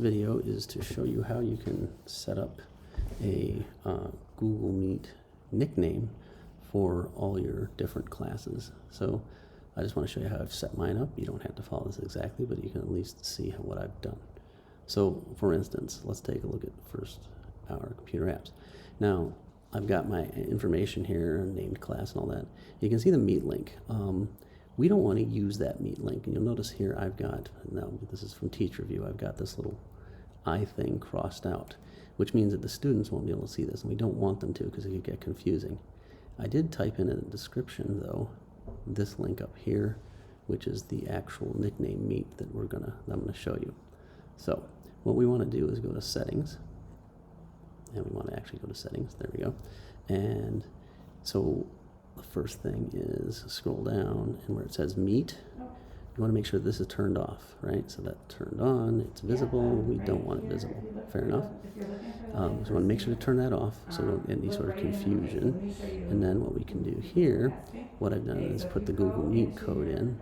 Video is to show you how you can set up a Google Meet nickname for all your different classes. So I just want to show you how I've set mine up. You don't have to follow this exactly, but you can at least see what I've done. So for instance, let's take a look at first our computer apps. Now I've got my information here, named class and all that. You can see the Meet link. We don't want to use that Meet link, and you'll notice here I've got, now this is from Teacher View, I've got this little I thing crossed out, which means that the students won't be able to see this, and we don't want them to because it could get confusing. I did type in a description though, this link up here, which is the actual nickname Meet that I'm gonna show you. So what we want to do is go to settings, and we want to actually go to settings, there we go. And so the first thing is scroll down, and where it says Meet, you want to make sure this is turned off, right? So that's turned on, it's visible, we don't want it visible, fair enough. So we want to make sure to turn that off so we don't get any sort of confusion. And then what we can do here, what I've done is put the Google Meet code in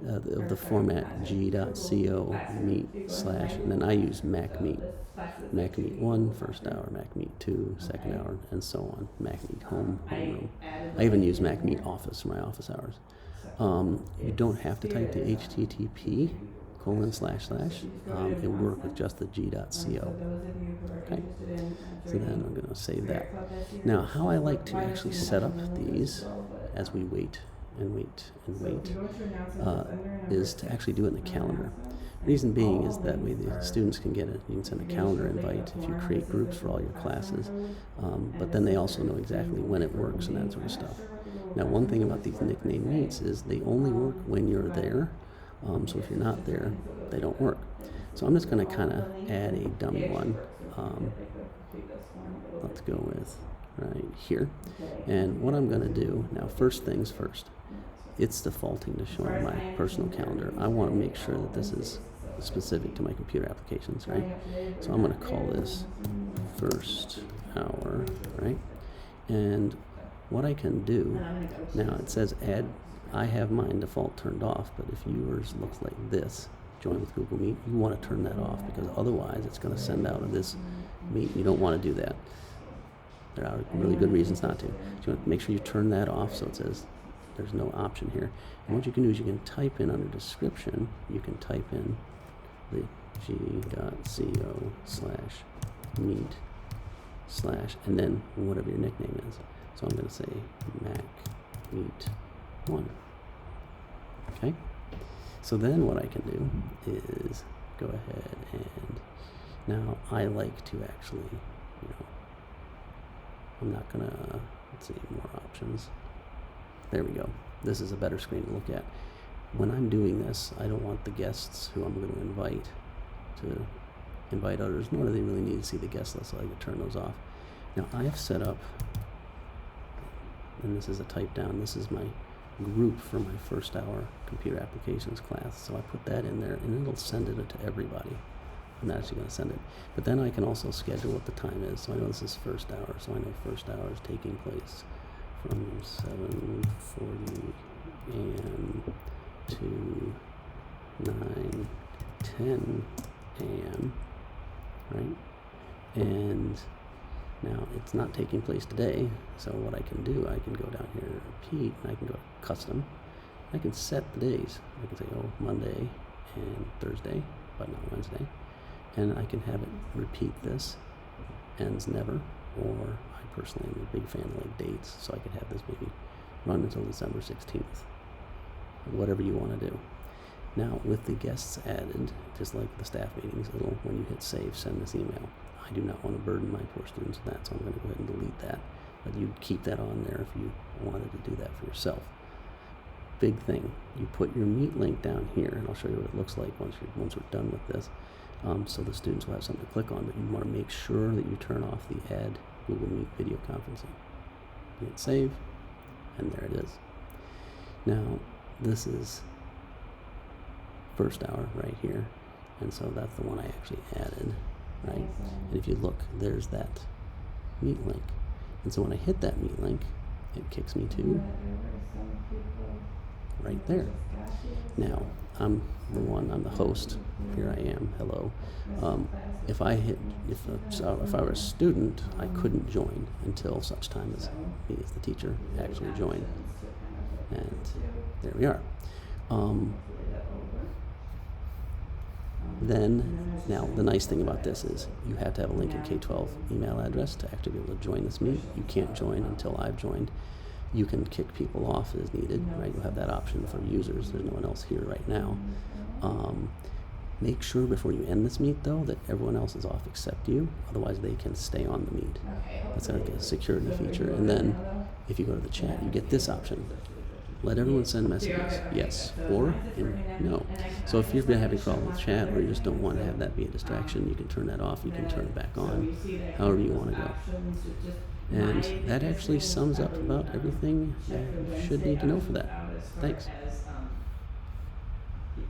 of the format g.co meet / and then I use Mac Meet 1 first hour, Mac Meet 2 second hour, and so on. Mac Meet homeroom. I even use Mac Meet Office for my office hours. You don't have to type the HTTP : it work with just the g.co. Okay, so then I'm going to save that. Now, how I like to actually set up these as we wait and wait and wait is to actually do it in the calendar. Reason being is that way the students can get it. You can send a calendar invite if you create groups for all your classes, but then they also know exactly when it works and that sort of stuff. Now, one thing about these nickname meets is they only work when you're there, so if you're not there, they don't work. So I'm just going to kind of add a dummy one. Let's go with right here. And what I'm going to do, now first things first, it's defaulting to showing my personal calendar. I want to make sure that this is specific to my computer applications, right? So I'm going to call this first hour, right? And what I can do, now it says add, I have mine default turned off, but if yours looks like this, join with Google Meet, you want to turn that off because otherwise it's going to send out of this Meet. You don't want to do that. There are really good reasons not to. So you want to make sure you turn that off so it says there's no option here. And what you can do is you can type in under description, you can type in the g.co / meet / and then whatever your nickname is. So I'm going to say Mac Meet 1. Okay? So then what I can do is go ahead and now I like to actually, I'm not going to, let's see, more options. There we go. This is a better screen to look at. When I'm doing this, I don't want the guests who I'm going to invite others, nor do they really need to see the guest list, so I can turn those off. Now I've set up, and this is a type down, this is my group for my first hour computer applications class. So I put that in there and it'll send it to everybody. I'm not actually going to send it. But then I can also schedule what the time is. So I know this is first hour, so I know first hour is taking place from 7:40 a.m. to 9:10 a.m. right? And now it's not taking place today, so what I can do, I can go down here and repeat, and I can go to custom. I can set the days. I can say, Monday and Thursday, but not Wednesday. And I can have it repeat this, ends never, or I personally am a big fan of like dates, so I could have this maybe run until December 16th, whatever you want to do. Now with the guests added, just like the staff meetings, it'll, when you hit save, send this email. I do not want to burden my poor students with that, so I'm going to go ahead and delete that. But you keep that on there if you wanted to do that for yourself. Big thing, you put your Meet link down here, and I'll show you what it looks like once we're done with this. So the students will have something to click on, but you want to make sure that you turn off the Add Google Meet video conferencing. You hit save, and there it is. Now, this is first hour right here, and so that's the one I actually added. Right? And if you look, there's that Meet link. And so when I hit that Meet link, it kicks me to right there. Now, I'm the host. Here I am, hello. If I were a student, I couldn't join until such time as me as the teacher actually joined. And there we are. Now the nice thing about this is you have to have a Lincoln K-12 email address to actually be able to join this meet. You can't join until I've joined. You can kick people off as needed, right? You'll have that option for users. There's no one else here right now. Make sure before you end this meet, though, that everyone else is off except you. Otherwise, they can stay on the meet. That's like a security feature. And then if you go to the chat, you get this option. Let everyone send messages, yes, or no. So if you've been having trouble with chat or you just don't want to have that be a distraction, you can turn that off, you can turn it back on, however you want to go. And that actually sums up about everything you should need to know for that. Thanks.